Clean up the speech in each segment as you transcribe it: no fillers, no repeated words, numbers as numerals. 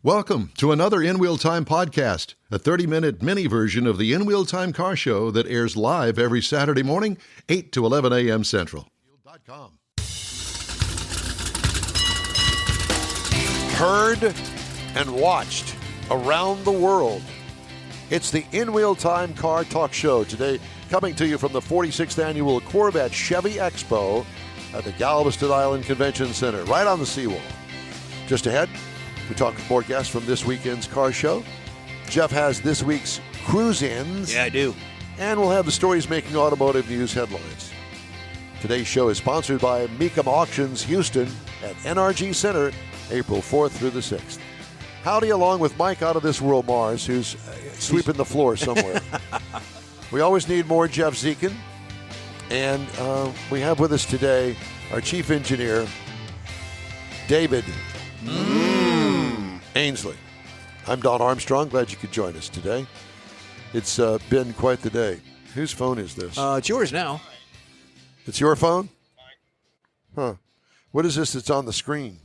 Welcome to another In Wheel Time podcast, a 30-minute mini version of the In Wheel Time car show that airs live every Saturday morning, 8 to 11 a.m. Central. Heard and watched around the world. It's the In Wheel Time Car Talk Show today, coming to you from the 46th Annual Corvette Chevy Expo at the Galveston Island Convention Center, right on the seawall. Just ahead, we talk with more guests from this weekend's car show. Jeff has this week's cruise-ins. Yeah, I do. And we'll have the stories making automotive news headlines. Today's show is sponsored by Mecum Auctions Houston at NRG Center, April 4th through the 6th. Howdy, along with Mike out of this world, Mars, who's sweeping the floor somewhere. We always need more Jeff Zekin. And we have with us today our chief engineer, David Ainsley. I'm Don Armstrong. Glad you could join us today. It's been quite the day. Whose phone is this? It's yours now. It's your phone? Huh. What is this that's on the screen?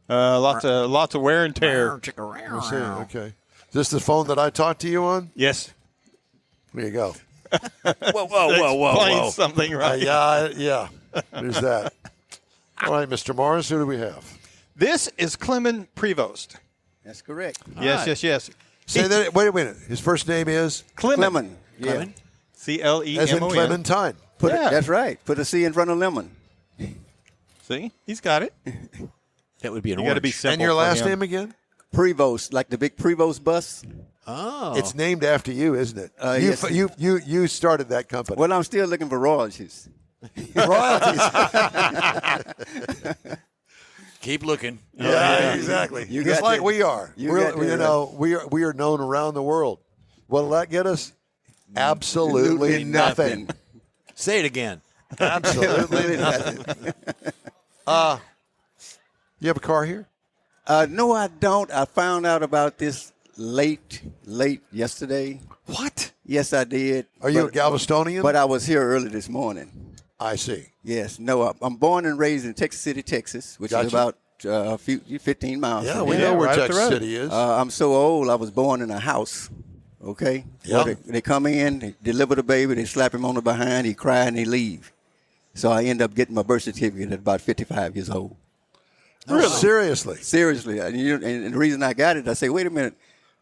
Lots of wear and tear. I see. Okay. Is this the phone that I talked to you on? Yes. There you go. Whoa. Explains something, right? Yeah. There's that. All right, Mr. Morris, who do we have? This is Clement Prevost. That's correct. Yes. Say that. Wait a minute. His first name is Clement. Yeah. Clement? Clemon. as in Clementine. That's right. Put a C in front of lemon. See? He's got it. That would be an You got to orange. be simple. And your for last him. name again? Prevost, like the big Prevost bus. Oh. It's named after you, isn't it? Yes. You started that company. Well, I'm still looking for royalties. Royalties. Keep looking. Yeah, exactly. You Just got like that. we are. You We're, got that you know, we are known around the world. What'll that get us? Absolutely nothing. Say it again. Absolutely nothing. You have a car here? No, I don't. I found out about this late yesterday. What? Yes, I did. Are you a Galvestonian? But I was here early this morning. I see. Yes. No, I'm born and raised in Texas City, Texas, which Gotcha. is about 15 miles Yeah, from we here. know where right up the Texas road. City is. I'm so old, I was born in a house, okay? Yeah. Where they come in, they deliver the baby, they slap him on the behind, he cry, and they leave. So I end up getting my birth certificate at about 55 years old. Really? Seriously? Seriously. And the reason I got it, I say, wait a minute,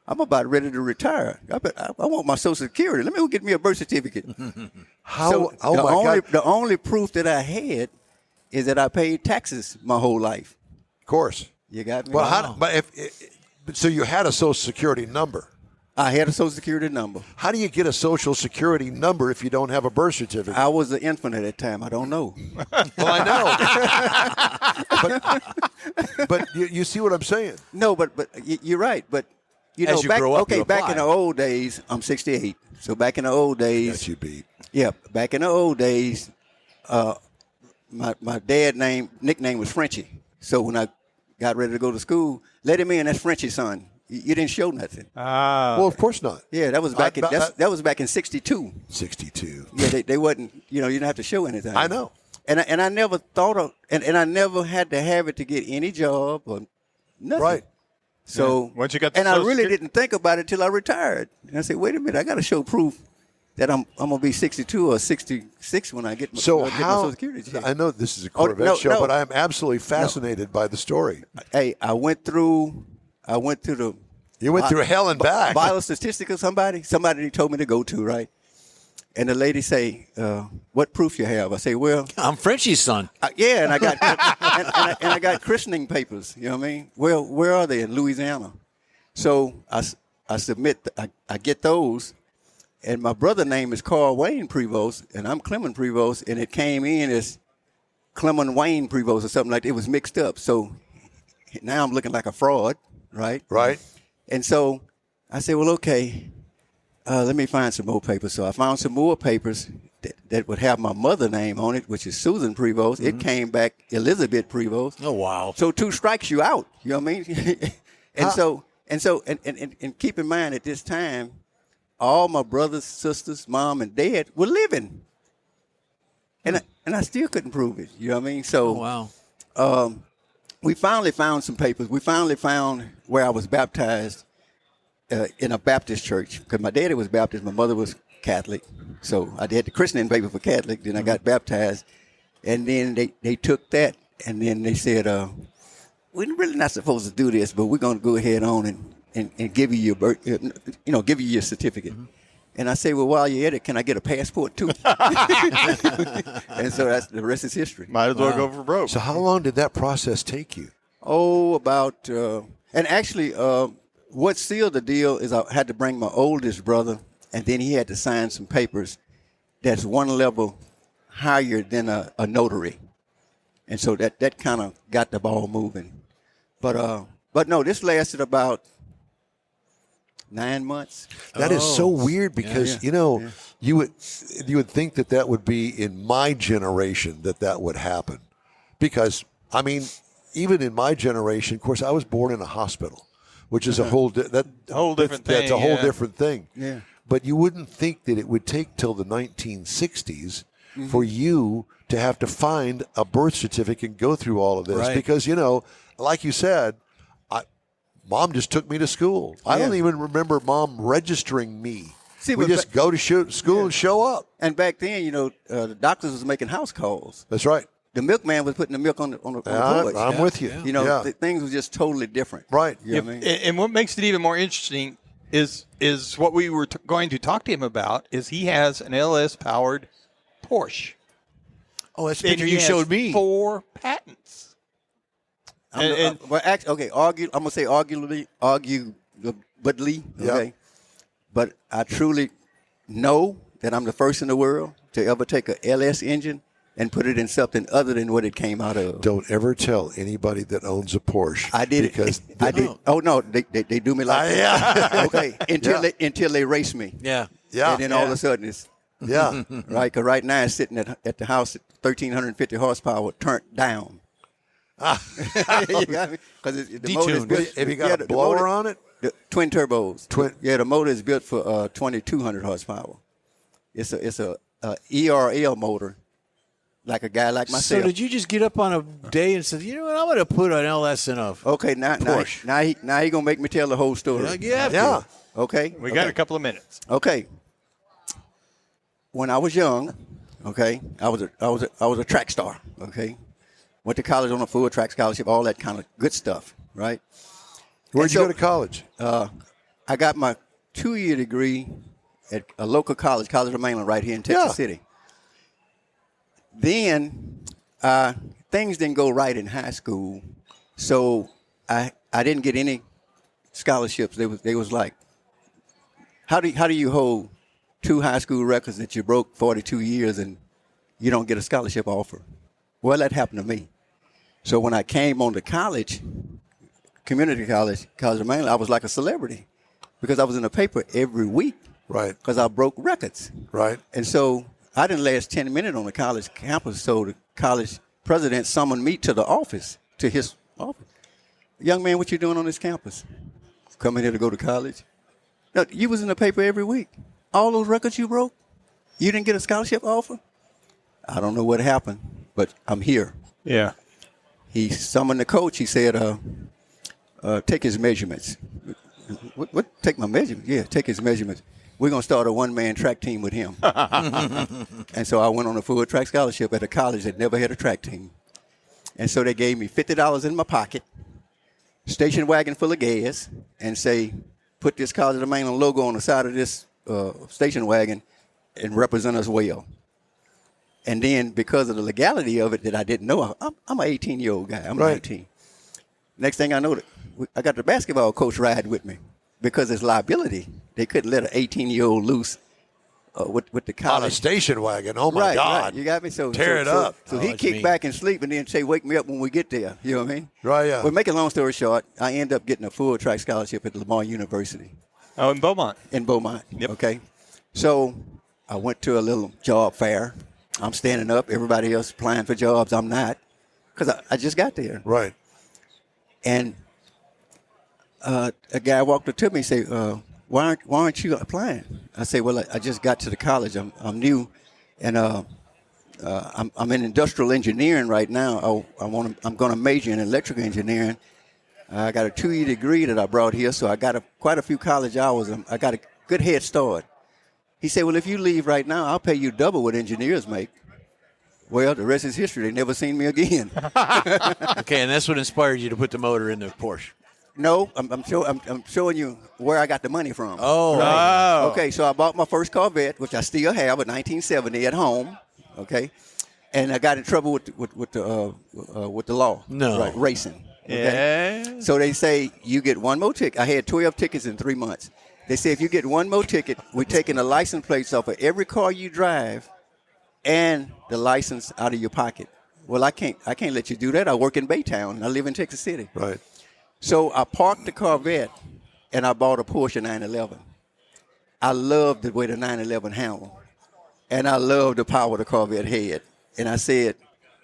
I'm about ready to retire. I want my Social Security. Let me go get me a birth certificate. How? So Oh my God! the only proof that I had is that I paid taxes my whole life. Of course. You got me? Well, so you had a Social Security number. I had a Social Security number. How do you get a Social Security number if you don't have a birth certificate? I was an infant at that time. I don't know. Well, I know. but you see what I'm saying? No, but you're right. But you As know, you back grow up, you back apply. in the old days, I'm 68. So back in the old days, Yes, you beat. yeah, back in the old days, my dad nickname was Frenchie. So when I got ready to go to school, let him in. That's Frenchie's son. You didn't show nothing. Well, of course not. Yeah, that was back in that was back in '62. 62. Yeah, they wasn't. You didn't have to show anything. I know. And I never thought of and I never had to have it to get any job or nothing. Right. So Yeah. Once you got the and I Social really Security- didn't think about it till I retired. And I said, wait a minute, I got to show proof that I'm gonna be 62 or 66 when I get my, So when I get my how? Social Security check. I know this is a Corvette show, no. but I'm absolutely fascinated by the story. Hey, I went through the You went through hell and back. Biostatistic or somebody told me to go to, right? And the lady say, what proof you have? I say, well, I'm Frenchie's son. yeah, and I got and I got christening papers. You know what I mean? Well, where are they in Louisiana? So I submit. I get those, and my brother's name is Carl Wayne Prevost, and I'm Clement Prevost, and it came in as Clement Wayne Prevost or something like that. It was mixed up. So now I'm looking like a fraud, right? Right. And so I said, well, okay, let me find some more papers. So I found some more papers that would have my mother's name on it, which is Susan Prevost. It came back Elizabeth Prevost. Oh, wow. So 2 strikes you out. You know what I mean? And keep in mind at this time, all my brothers, sisters, mom, and dad were living. And I still couldn't prove it. You know what I mean? So Oh, wow. we finally found some papers. We finally found where I was baptized in a Baptist church, because my daddy was Baptist, my mother was Catholic. So I did the christening paper for Catholic, then I got baptized. And then they took that, and then they said, we're really not supposed to do this, but we're going to go ahead on and give you your birth, give you your certificate. And I say, well, while you're at it, can I get a passport too? And so that's the rest is history. Might as well go for broke. So how long did that process take you? Oh, about and actually, what sealed the deal is I had to bring my oldest brother, and then he had to sign some papers that's one level higher than a notary, and so that kind of got the ball moving. But no, this lasted about 9 months. That is so weird because you would think that would be in my generation that would happen, because I mean, even in my generation, of course, I was born in a hospital, which is a whole different thing. That's a whole different thing. Yeah. But you wouldn't think that it would take till the 1960s for you to have to find a birth certificate and go through all of this, Right. because like you said, Mom just took me to school. I don't even remember Mom registering me. See, we but just go to school and show up. And back then, the doctors was making house calls. That's right. The milkman was putting the milk on the porch. I'm with you. Things were just totally different. Right. You know what I mean? And what makes it even more interesting is what we were going to talk to him about is he has an LS-powered Porsche. Oh, that's the And picture he you has showed me. 4 patents. I'm gonna say arguably, okay. But I truly know that I'm the first in the world to ever take a LS engine and put it in something other than what it came out of. Don't ever tell anybody that owns a Porsche. I did because it. I did. Oh no, they do me like that. Okay, until they race me. Yeah. Yeah. And then all of a sudden it's Yeah. right. Because right now it's sitting at the house at 1,350 horsepower, turned down. You got me? Because the motor is Detuned. built. Have you got a blower on it? The twin turbos. The motor is built for 2,200 horsepower. It's a ERL motor, like a guy like myself. So did you just get up on a day and said, you know what, I'm going to put an LS in a Okay, now he gonna make me tell the whole story. Yeah. Okay. We got a couple of minutes. Okay. When I was young, okay, I was a track star. Okay, went to college on a full track scholarship, all that kind of good stuff, right? Where'd you go to college? I got my 2-year degree at a local college, College of Mainland, right here in Texas City. Then things didn't go right in high school, so I didn't get any scholarships. They was like, how do you hold 2 high school records that you broke 42 years and you don't get a scholarship offer? Well, that happened to me. So when I came on to college, community college, College of Mainland, I was like a celebrity because I was in the paper every week. Right. Because I broke records. Right. And so I didn't last 10 minutes on the college campus, so the college president summoned me to the office, to his office. Young man, what you doing on this campus? Coming here to go to college? No, you was in the paper every week. All those records you broke, you didn't get a scholarship offer? I don't know what happened, but I'm here. Yeah. He summoned the coach. He said, take his measurements. What? Take my measurements? Yeah, take his measurements. We're going to start a one-man track team with him. And so I went on a full track scholarship at a college that never had a track team. And so they gave me $50 in my pocket, station wagon full of gas, and say, put this College of the Mainland logo on the side of this station wagon and represent us well. And then because of the legality of it that I didn't know, I'm an 18-year-old guy. I'm 19. Next thing I know, I got the basketball coach ride with me because it's liability. They couldn't let an 18-year-old loose with the college. On a station wagon. Oh, my God. Right. You got me? So Tear it up. So he kicked back and sleep and then say, wake me up when we get there. You know what I mean? Right, yeah. But make a long story short, I ended up getting a full track scholarship at Lamar University. Oh, in Beaumont. In Beaumont. Yep. Okay. So I went to a little job fair. I'm standing up. Everybody else applying for jobs. I'm not because I just got there. Right. And a guy walked up to me and said, why aren't you applying? I say, well, I just got to the college. I'm new. And I'm in industrial engineering right now. I'm going to major in electrical engineering. I got a 2-year degree that I brought here, so I got quite a few college hours. I got a good head start. He said, well, if you leave right now, I'll pay you double what engineers make. Well, the rest is history. They never seen me again. Okay, and that's what inspired you to put the motor in the Porsche. No, I'm showing you where I got the money from. Oh. Right. Okay, so I bought my first Corvette, which I still have, a 1970 at home. Okay, and I got in trouble with the law. No. Right, racing. Okay? Yeah. So they say you get one more ticket. I had 12 tickets in 3 months. They say if you get one more ticket, we're taking the license plates off of every car you drive and the license out of your pocket. Well, I can't let you do that. I work in Baytown. I live in Texas City. Right. So I parked the Corvette and I bought a Porsche 911. I loved the way the 911 handled, and I loved the power the Corvette had. And I said,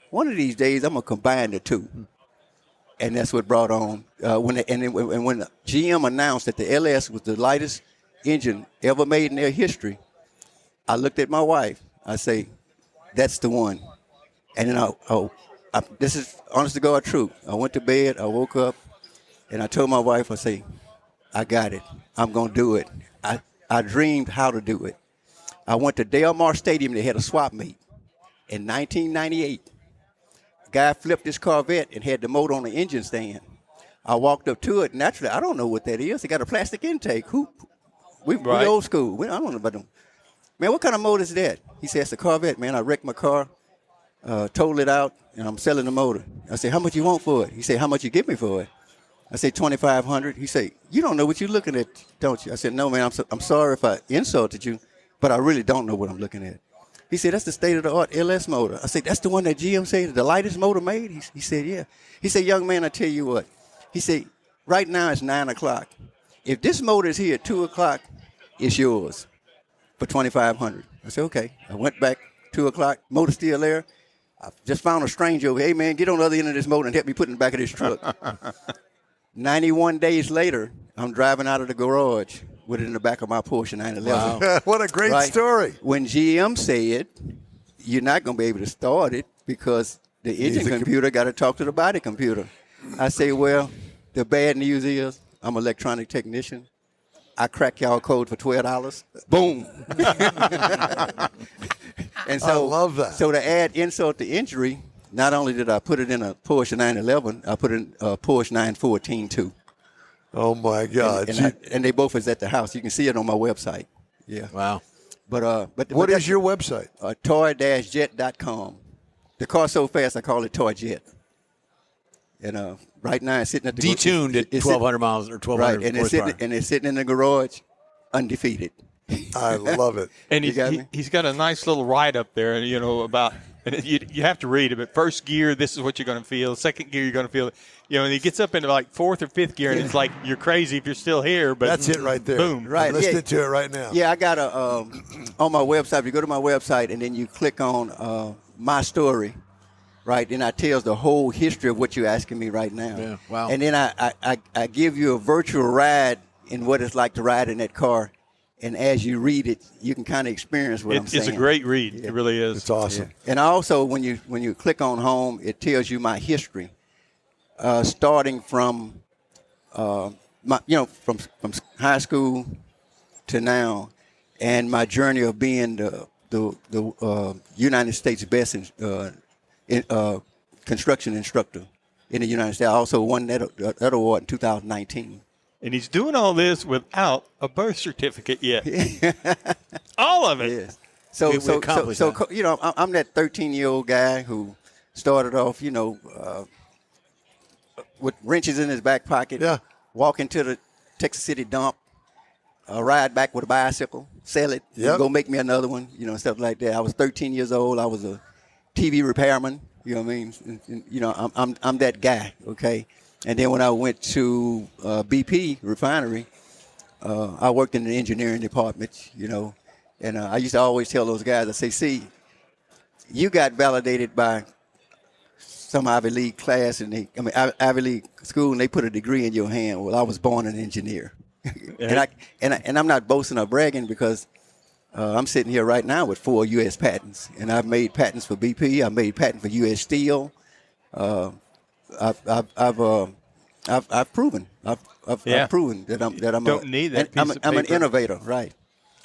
one of these days I'm gonna combine the two. And that's what brought on when GM announced that the LS was the lightest engine ever made in their history. I looked at my wife. I say, that's the one. And then this is honest to God truth. I went to bed. I woke up, and I told my wife, I say, I got it. I'm gonna do it. I dreamed how to do it. I went to Del Mar Stadium. They had a swap meet in 1998. Guy flipped his Corvette and had the motor on the engine stand. I walked up to it. Naturally, I don't know what that is. It got a plastic intake. We old school. I don't know about them. Man, what kind of motor is that? He said, it's a Corvette, man. I wrecked my car, totaled it out, and I'm selling the motor. I said, how much you want for it? He said, how much you give me for it? I said, $2,500. He said, you don't know what you're looking at, don't you? I said, no, man, I'm sorry if I insulted you, but I really don't know what I'm looking at. He said, that's the state-of-the-art LS motor. I said, that's the one that GM said the lightest motor made? He said, yeah. He said, young man, I tell you what. He said, right now it's 9 o'clock. If this motor is here at 2 o'clock, it's yours for $2,500. I said, okay. I went back, 2 o'clock, motor still there. I just found a stranger over, hey, man, get on the other end of this motor and help me put it in the back of this truck. 91 days later, I'm driving out of the garage with it in the back of my Porsche 911. Wow. What a great story. When GM said, you're not going to be able to start it because the engine computer got to talk to the body computer. I say, well, the bad news is I'm an electronic technician. I crack y'all code for $12. Boom. And so, I love that. So to add insult to injury, not only did I put it in a Porsche 911, I put it in a Porsche 914 too. Oh, my God. And they both is at the house. You can see it on my website. Yeah. Wow. But what is your website? Toy-jet.com. The car's so fast, I call it Toy Jet. And right now it's sitting at the detuned at 1,200 miles or 1,200 right, horsepower. and it's sitting in the garage, undefeated. I love it. And he's got a nice little write up there, you know, about and you have to read it. But first gear, this is what you're going to feel. Second gear, you're going to feel it. You know, and he gets up into like fourth or fifth gear, and it's like you're crazy if you're still here. But that's it right there. Boom. Right. Listen to it right now. Yeah, I got on my website. You go to my website, and then you click on my story. Right, and I tells the whole history of what you're asking me right now. Yeah, wow. And then I give you a virtual ride in what it's like to ride in that car. And as you read it, you can kind of experience what I'm saying. It's a great read. Yeah. It really is. It's awesome. Yeah. And also, when you click on home, it tells you my history, starting from from high school to now, and my journey of being the United States best construction instructor in the United States. I also won that award in 2019. And he's doing all this without a birth certificate yet. All of it. Yes. So you know, I'm that 13-year-old guy who started off, you know, with wrenches in his back pocket. Yeah. Walk into the Texas City dump, ride back with a bicycle, sell it, Yep. go make me another one, you know, stuff like that. I was 13 years old. I was a TV repairman. You know what I mean? And, you know, I'm that guy. Okay. And then when I went to BP refinery, I worked in the engineering department, you know, and I used to always tell those guys, I say, see, you got validated by some Ivy League class, Ivy League school, and they put a degree in your hand. Well, I was born an engineer. Yeah. and I'm not boasting or bragging because I'm sitting here right now with 4 U.S. patents, and I've made patents for BP. I've made patents for U.S. Steel. I've proven. I've proven that I'm. Don't need that piece of I'm an paper. innovator, right?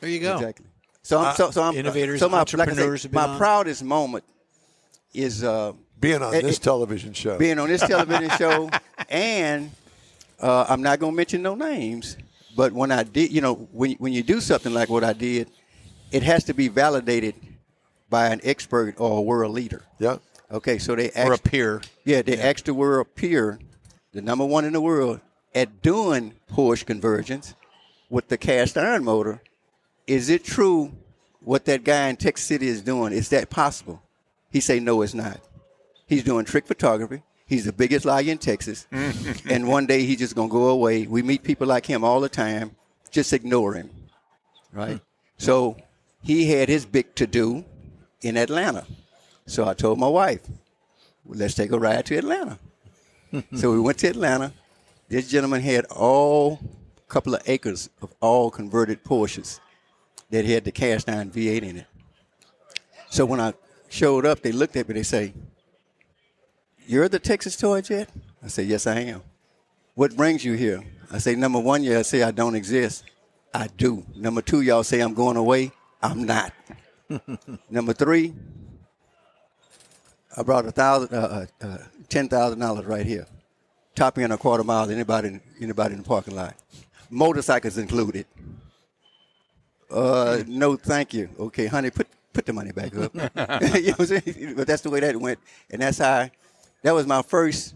There you go. Exactly. So I'm innovators, So my, entrepreneurs have been my on. proudest moment is Being on this television show. being on this television show, and I'm not going to mention no names, but when I did, when you do something like what I did, it has to be validated by an expert or a world leader. Yeah. Okay, so they Or a asked, peer. they asked the world peer, the number one in the world, at doing Porsche conversions with the cast iron motor. Is it true what that guy in Texas City is doing? Is that possible? He say, no, it's not. He's doing trick photography. He's the biggest liar in Texas. And one day he's just going to go away. We meet people like him all the time. Just ignore him, right? So he had his big to-do in Atlanta. So I told my wife, well, let's take a ride to Atlanta. So we went to Atlanta. This gentleman had a couple of acres of all converted Porsches that had the cast iron V8 in it. So when I showed up, they looked at me, they say, you're the Texas Toy Jet? I said, yes, I am. What brings you here? I say, number one, I say I don't exist. I do. Number two, y'all say I'm going away. I'm not. Number three, I brought $10,000 right here. Top end a quarter mile, anybody in the parking lot. Motorcycles included. No, thank you. Okay, honey, put the money back up. You know what I'm saying? But that's the way that went. And that was my first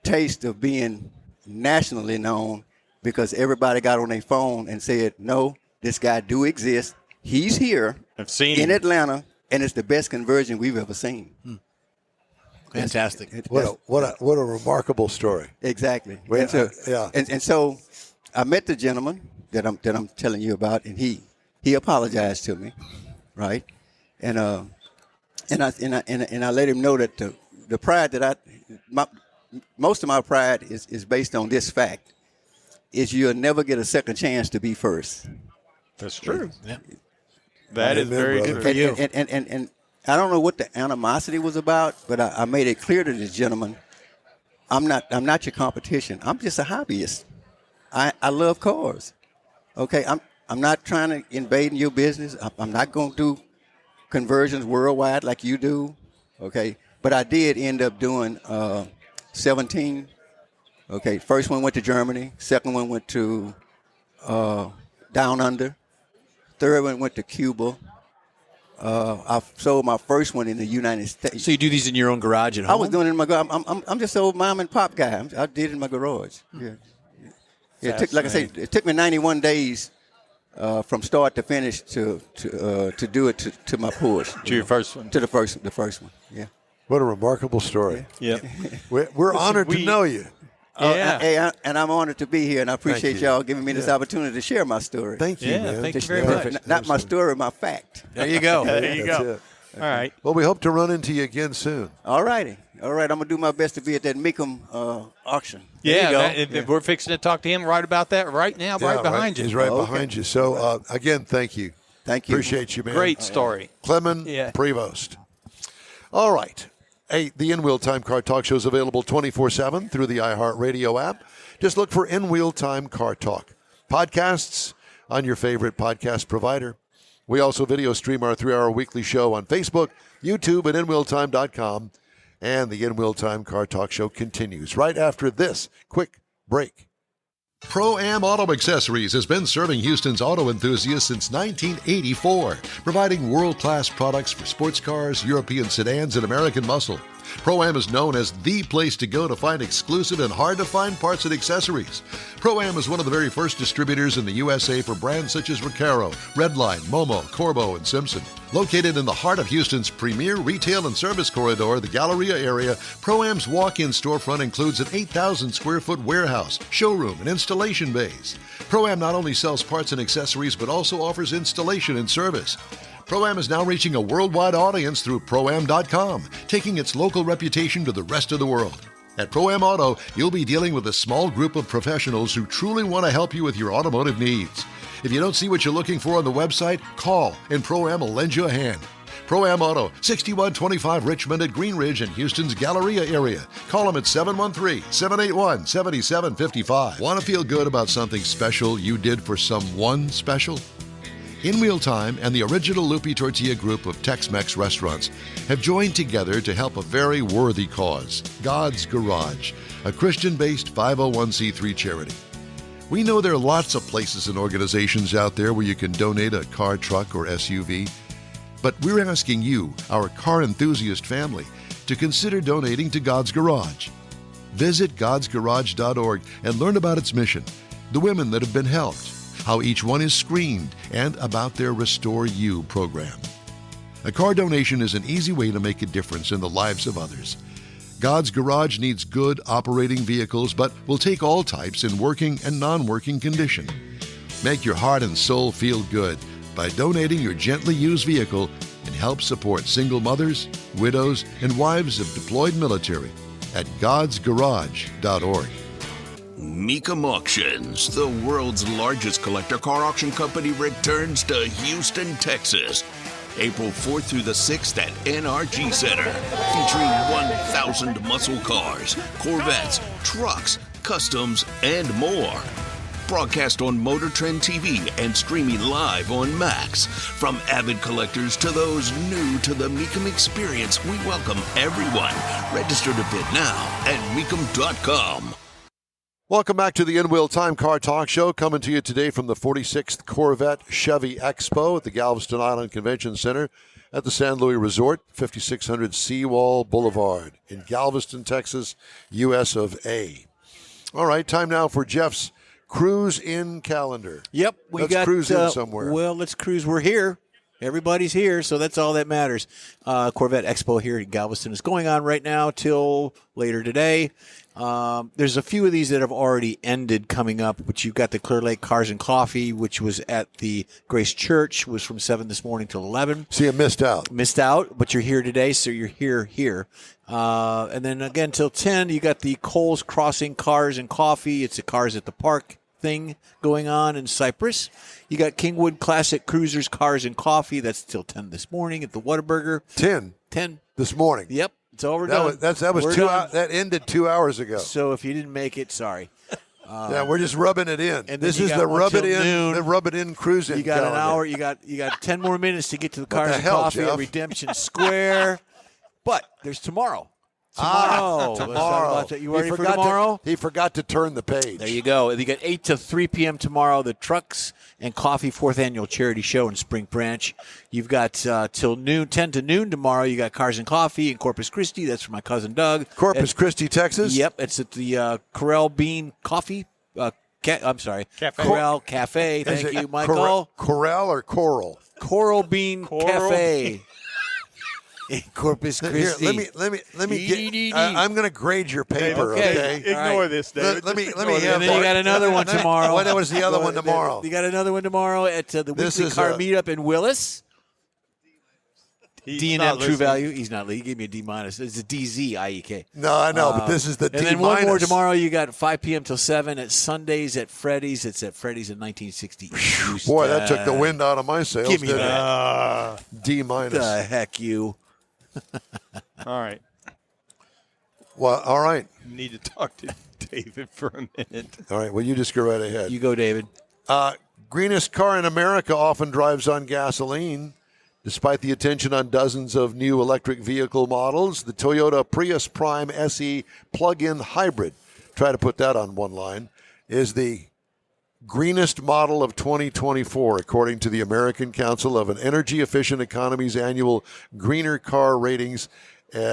taste of being nationally known, because everybody got on their phone and said, no, this guy do exist. He's here I've seen in him. Atlanta, and it's the best conversion we've ever seen. Fantastic. What a remarkable story. Exactly. Well, And so, yeah. and so I met the gentleman that I'm telling you about, and he apologized to me, right? And I let him know that the pride that most of my pride is based on this fact: is you'll never get a second chance to be first. That's true. Yeah. That is very brother. good for you. And I don't know what the animosity was about, but I made it clear to this gentleman, I'm not your competition. I'm just a hobbyist. I love cars. Okay, I'm not trying to invade in your business. I'm not going to do conversions worldwide like you do. Okay, but I did end up doing 17. Okay, first one went to Germany. Second one went to Down Under. Third one went to Cuba. I sold my first one in the United States. So you do these in your own garage at home? I was doing it in my garage. I'm just an old mom and pop guy. I did it in my garage. Yeah. It took, like I say, it took me 91 days from start to finish to do it to my Porsche. To your first one. To the first one. Yeah. What a remarkable story. Yeah. We're honored to know you. Yeah. And I'm honored to be here, and I appreciate you. y'all giving me this opportunity to share my story. Thank you, Yeah, man. thank you To very share- much. Not my story, my fact. There you go. There you That's go. it. All right. Well, we hope to run into you again soon. All righty. All right. I'm going to do my best to be at that Meekum auction. Yeah, you go. we're fixing to talk to him right about that right now, Yeah, right behind you. He's right Okay. behind you. So, again, thank you. Thank you. Appreciate you, man. Great story. Clement Prevost. All right. Hey, the In-Wheel Time Car Talk Show is available 24/7 through the iHeartRadio app. Just look for In-Wheel Time Car Talk. Podcasts on your favorite podcast provider. We also video stream our 3-hour weekly show on Facebook, YouTube, and InWheelTime.com. And the In-Wheel Time Car Talk Show continues right after this quick break. Pro-Am Auto Accessories has been serving Houston's auto enthusiasts since 1984, providing world-class products for sports cars, European sedans, and American muscle. Pro-Am is known as the place to go to find exclusive and hard-to-find parts and accessories. Pro-Am is one of the very first distributors in the USA for brands such as Recaro, Redline, Momo, Corbo, and Simpson. Located in the heart of Houston's premier retail and service corridor, the Galleria area, Pro-Am's walk-in storefront includes an 8,000-square-foot warehouse, showroom, and installation bays. Pro-Am not only sells parts and accessories, but also offers installation and service. Pro-Am is now reaching a worldwide audience through Pro-Am.com, taking its local reputation to the rest of the world. At Pro-Am Auto, you'll be dealing with a small group of professionals who truly want to help you with your automotive needs. If you don't see what you're looking for on the website, call and Pro-Am will lend you a hand. Pro-Am Auto, 6125 Richmond at Green Ridge in Houston's Galleria area. Call them at 713-781-7755. Want to feel good about something special you did for someone special? In Wheel Time and the original Lupe Tortilla group of Tex-Mex restaurants have joined together to help a very worthy cause, God's Garage, a Christian-based 501c3 charity. We know there are lots of places and organizations out there where you can donate a car, truck, or SUV, but we're asking you, our car enthusiast family, to consider donating to God's Garage. Visit godsgarage.org and learn about its mission, the women that have been helped, how each one is screened, and about their Restore You program. A car donation is an easy way to make a difference in the lives of others. God's Garage needs good operating vehicles, but will take all types in working and non-working condition. Make your heart and soul feel good by donating your gently used vehicle and help support single mothers, widows, and wives of deployed military at godsgarage.org. Mecum Auctions, the world's largest collector car auction company, returns to Houston, Texas, April 4th through the 6th at NRG Center, featuring 1,000 muscle cars, Corvettes, trucks, customs, and more. Broadcast on Motor Trend TV and streaming live on Max. From avid collectors to those new to the Mecum experience, we welcome everyone. Register to bid now at mecum.com. Welcome back to the In-Wheel Time Car Talk Show, coming to you today from the 46th Corvette Chevy Expo at the Galveston Island Convention Center at the San Luis Resort, 5600 Seawall Boulevard in Galveston, Texas, US of A. All right, time now for Jeff's Cruise In calendar. Yep, let's cruise in somewhere. Well, let's cruise. We're here. Everybody's here, so that's all that matters. Corvette Expo here in Galveston is going on right now till later today. There's a few of these that have already ended coming up, but you've got the Clear Lake Cars and Coffee, which was at the Grace Church, was from 7 this morning till 11. So you missed out. Missed out, but you're here today, so you're here. And then again till 10, you got the Coles Crossing Cars and Coffee. It's the Cars at the Park thing going on in Cypress. You got Kingwood Classic Cruisers Cars and Coffee. That's till 10 this morning at the Whataburger. 10 this morning. Yep, it's all done. That was 2 hours. That ended 2 hours ago. So if you didn't make it, sorry. Yeah, we're just rubbing it in. And this is the rub it in cruising. You got calendar. an hour. You got 10 more minutes to get to the Cars and hell, Coffee Jeff? at Redemption Square. But there's tomorrow. Tomorrow. Let's talk about that. You ready for tomorrow? He forgot to turn the page. There you go. You got 8 to 3 p.m. tomorrow, the Trucks and Coffee 4th Annual Charity Show in Spring Branch. You've got till noon, 10 to noon tomorrow. You got Cars and Coffee in Corpus Christi. That's for my cousin Doug. Corpus Christi, Texas? Yep. It's at the Corral Bean Coffee. I'm sorry. Cafe. Corral Cafe. Thank you, Michael. Corral or Coral? Coral Bean Cafe. In Corpus Christi. Here, let me get. I'm going to grade your paper. Okay. Ignore this, David. Let me have. And then you got another one tomorrow. What was the other one tomorrow? You got another one tomorrow at the weekly car meetup in Willis. D and M True Value. He's not. He gave me a D minus. It's a DZ IEK. No, I know, but this is the D minus. And then one more tomorrow. You got 5 p.m. till 7 at Sundays at Freddy's. It's at Freddy's in 1960. Boy, that took the wind out of my sails. Give me that. D minus. The heck you. All right. Well, all right. Need to talk to David for a minute. All right. Well, you just go right ahead. You go, David. Greenest car in America often drives on gasoline. Despite the attention on dozens of new electric vehicle models, the Toyota Prius Prime SE plug-in hybrid, try to put that on one line, is the greenest model of 2024, according to the American Council of an Energy Efficient Economy's annual Greener Car Ratings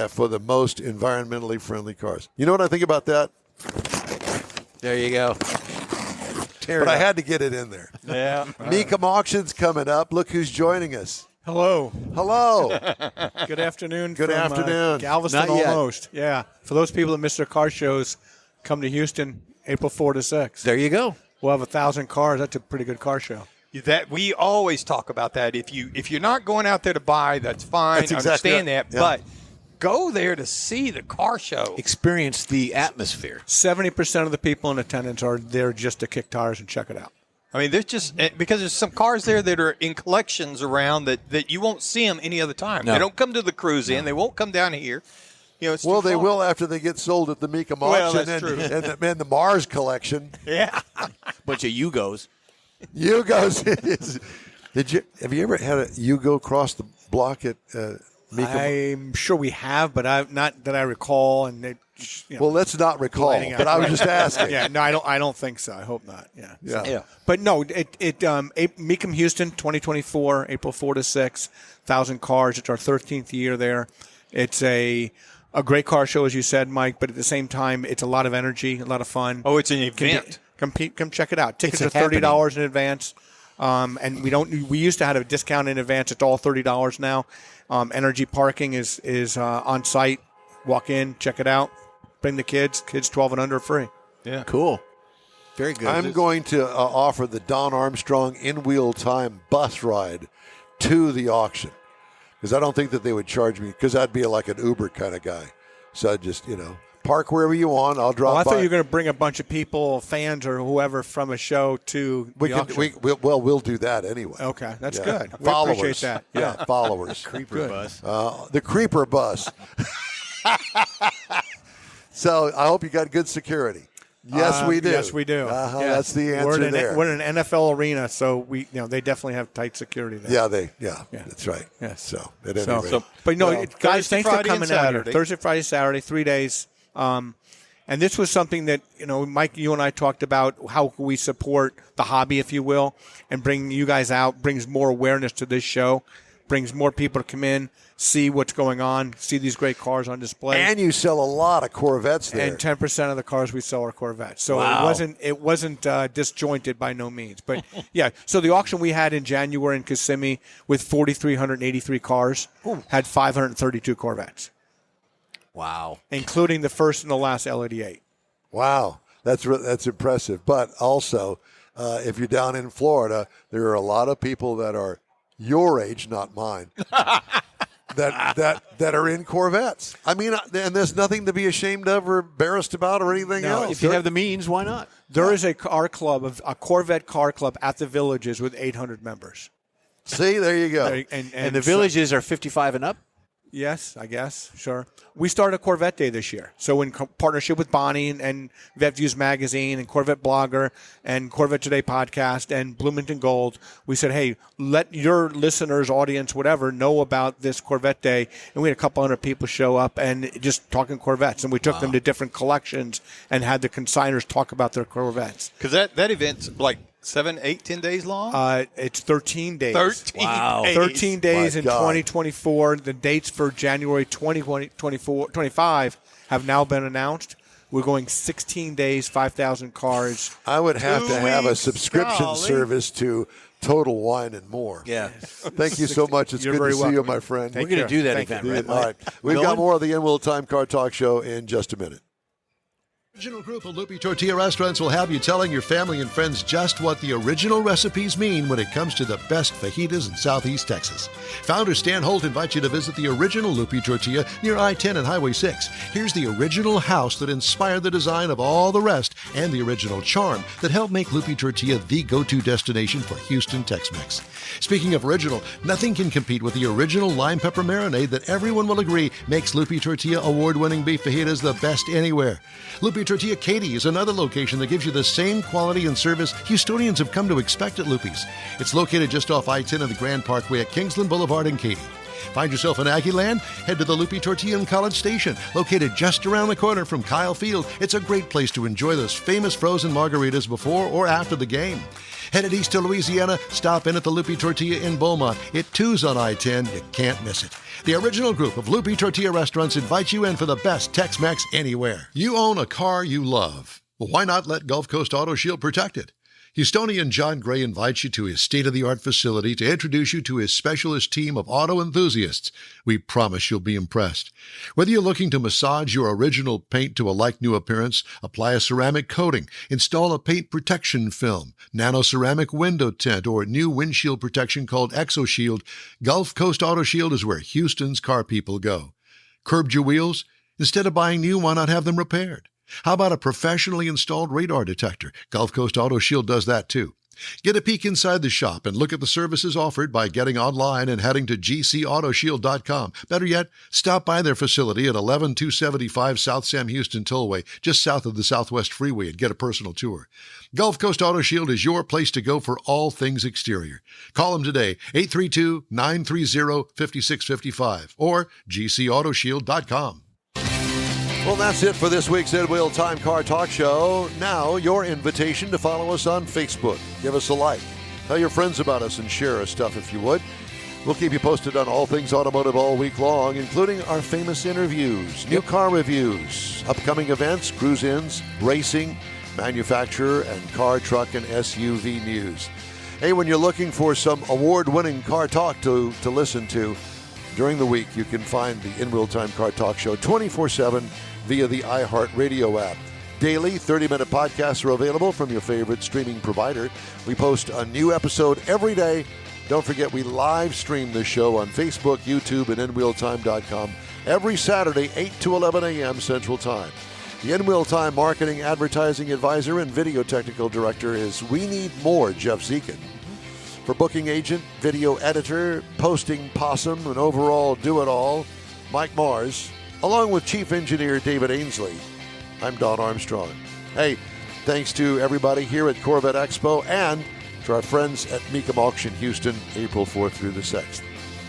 for the most environmentally friendly cars. You know what I think about that? There you go. But I had to get it in there. Yeah. Mecum Auctions coming up. Look who's joining us. Hello. Hello. Good afternoon. Good from, afternoon. Galveston Not yet. almost. Yeah. For those people that miss their car shows, come to Houston April 4 to 6. There you go. We'll have 1,000 cars. That's a pretty good car show. That we always talk about that. If you're not going out there to buy, that's fine. That's I exactly understand right. that. Yeah. But go there to see the car show. Experience the atmosphere. 70% of the people in attendance are there just to kick tires and check it out. I mean, there's just because there's some cars there that are in collections around that you won't see them any other time. No. They don't come to the cruise in. They won't come down here. It's Well, too they far. will after they get sold at the Mecum Well, auction that's true. and the Mars collection. Yeah. Bunch of Yugos. Yugos. Have you ever had a Yugo cross the block at Mecum? I'm sure we have, but I've not that I recall. And Well, let's not recall. lighting But up. I was just asking. yeah, no, I don't think so. I hope not. Yeah. Yeah. But no, Mecum Houston 2024, April 4 to 6, 1,000 cars. It's our 13th year there. It's a great car show, as you said, Mike. But at the same time, it's a lot of energy, a lot of fun. Oh, it's an event. Come check it out. Tickets It's are happening. $30 in advance. And we used to have a discount in advance. It's all $30 now. Energy parking is on site. Walk in, check it out. Bring the kids. Kids 12 and under are free. Yeah. Cool. Very good. I'm going to offer the Don Armstrong in-wheel time bus ride to the auction because I don't think that they would charge me because I'd be like an Uber kind of guy. So I'd just, park wherever you want. I'll drop I by. thought you were going to bring a bunch of people, fans or whoever from a show to the auction. We'll do that anyway. Okay, that's Yeah. good. We Followers. appreciate that. Yeah, followers. Creeper bus. The creeper bus. So I hope you got good security. Yes, we do. Yes, we do. Uh-huh, Yeah. That's the answer we're in there. We're in an NFL arena, so they definitely have tight security there. Yeah, that's right. Yes. So at any rate. But no, Well, guys, Thursday, thanks for Friday, and coming out here. Saturday. Thursday, Friday, Saturday, 3 days. And this was something that, Mike, you and I talked about how we support the hobby, if you will, and bring you guys out, brings more awareness to this show, brings more people to come in, see what's going on, see these great cars on display. And you sell a lot of Corvettes there. And 10% of the cars we sell are Corvettes. So Wow. it wasn't disjointed by no means. But, yeah, so the auction we had in January in Kissimmee with 4,383 cars had 532 Corvettes, Wow. including the first and the last LED8. Wow, that's impressive. But also, if you're down in Florida, there are a lot of people that are your age, not mine, that are in Corvettes. I mean, and there's nothing to be ashamed of or embarrassed about or anything No, else. If you have the means, why not? There is a Corvette car club at the Villages with 800 members. See, there you go. And the villages are 55 and up? Yes, I guess. Sure. We started a Corvette Day this year. So in partnership with Bonnie and Vet Views Magazine and Corvette Blogger and Corvette Today podcast and Bloomington Gold, we said, hey, let your listeners, audience, whatever, know about this Corvette Day. And we had a couple hundred people show up and just talking Corvettes. And we took them to different collections and had the consigners talk about their Corvettes. Because that event's like 7, 8, 10 days long? It's 13 days. 13 Wow. days. 13 days My in God. 2024. The dates for January 2025 have now been announced. We're going 16 days, 5,000 cars. I would have to 2 have a weeks, subscription golly. service to Total Wine and More. Yeah. Thank you so much. It's You're good to very see you, welcome. my friend. We're going to do that Thank event, you. right? All right. We've got Going? more of the In-Wheel Time Car Talk Show in just a minute. Original group of Lupe Tortilla restaurants will have you telling your family and friends just what the original recipes mean when it comes to the best fajitas in Southeast Texas. Founder Stan Holt invites you to visit the original Lupe Tortilla near I-10 and Highway 6. Here's the original house that inspired the design of all the rest and the original charm that helped make Lupe Tortilla the go-to destination for Houston Tex-Mex. Speaking of original, nothing can compete with the original lime pepper marinade that everyone will agree makes Lupe Tortilla award-winning beef fajitas the best anywhere. Lupe Tortilla Katy is another location that gives you the same quality and service Houstonians have come to expect at Lupe's. It's located just off I-10 and the Grand Parkway at Kingsland Boulevard in Katy. Find yourself in Aggie Land? Head to the Lupe Tortilla in College Station, located just around the corner from Kyle Field. It's a great place to enjoy those famous frozen margaritas before or after the game. Headed east to Louisiana, stop in at the Lupe Tortilla in Beaumont. It too's on I-10. You can't miss it. The original group of Lupe Tortilla restaurants invites you in for the best Tex-Mex anywhere. You own a car you love. Well, why not let Gulf Coast Auto Shield protect it? Houstonian John Gray invites you to his state-of-the-art facility to introduce you to his specialist team of auto enthusiasts. We promise you'll be impressed. Whether you're looking to massage your original paint to a like-new appearance, apply a ceramic coating, install a paint protection film, nano-ceramic window tint, or new windshield protection called ExoShield, Gulf Coast Auto Shield is where Houston's car people go. Curbed your wheels? Instead of buying new, why not have them repaired? How about a professionally installed radar detector? Gulf Coast Auto Shield does that too. Get a peek inside the shop and look at the services offered by getting online and heading to gcautoshield.com. Better yet, stop by their facility at 11275 South Sam Houston Tollway, just south of the Southwest Freeway, and get a personal tour. Gulf Coast Auto Shield is your place to go for all things exterior. Call them today, 832-930-5655 or gcautoshield.com. Well, that's it for this week's Ed Wheel Time Car Talk Show. Now, your invitation to follow us on Facebook. Give us a like. Tell your friends about us and share our stuff if you would. We'll keep you posted on all things automotive all week long, including our famous interviews, new car reviews, upcoming events, cruise-ins, racing, manufacturer, and car, truck, and SUV news. Hey, when you're looking for some award-winning car talk to listen to during the week, you can find the In Wheel Time Car Talk Show 24/7 via the iHeartRadio app. Daily 30-minute podcasts are available from your favorite streaming provider. We post a new episode every day. Don't forget, we live stream this show on Facebook, YouTube, and InWheelTime.com every Saturday, 8 to 11 a.m. Central Time. The In Wheel Time Marketing, Advertising Advisor, and Video Technical Director is We Need More, Jeff Zekin. For booking agent, video editor, posting possum, and overall do-it-all, Mike Mars, along with Chief Engineer David Ainsley. I'm Don Armstrong. Hey, thanks to everybody here at Corvette Expo and to our friends at Mecum Auction Houston, April 4th through the 6th.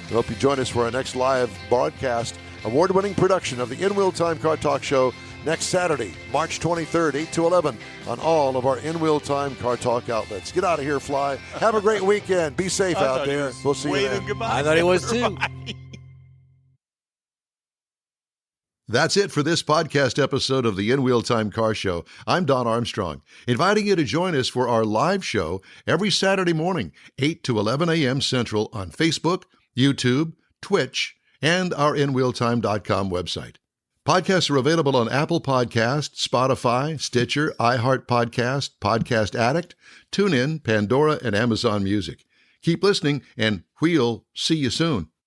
We hope you join us for our next live broadcast, award-winning production of the In Wheel Time Car Talk Show next Saturday, March 23rd, 8 to 11, on all of our In Wheel Time Car Talk outlets. Get out of here, Fly. Have a great weekend. Be safe out there. We'll see you then. Goodbye. I thought he was too. That's it for this podcast episode of the In Wheel Time Car Show. I'm Don Armstrong, inviting you to join us for our live show every Saturday morning, 8 to 11 a.m. Central on Facebook, YouTube, Twitch, and our InWheelTime.com website. Podcasts are available on Apple Podcasts, Spotify, Stitcher, iHeart Podcast, Podcast Addict, TuneIn, Pandora, and Amazon Music. Keep listening, and we'll see you soon.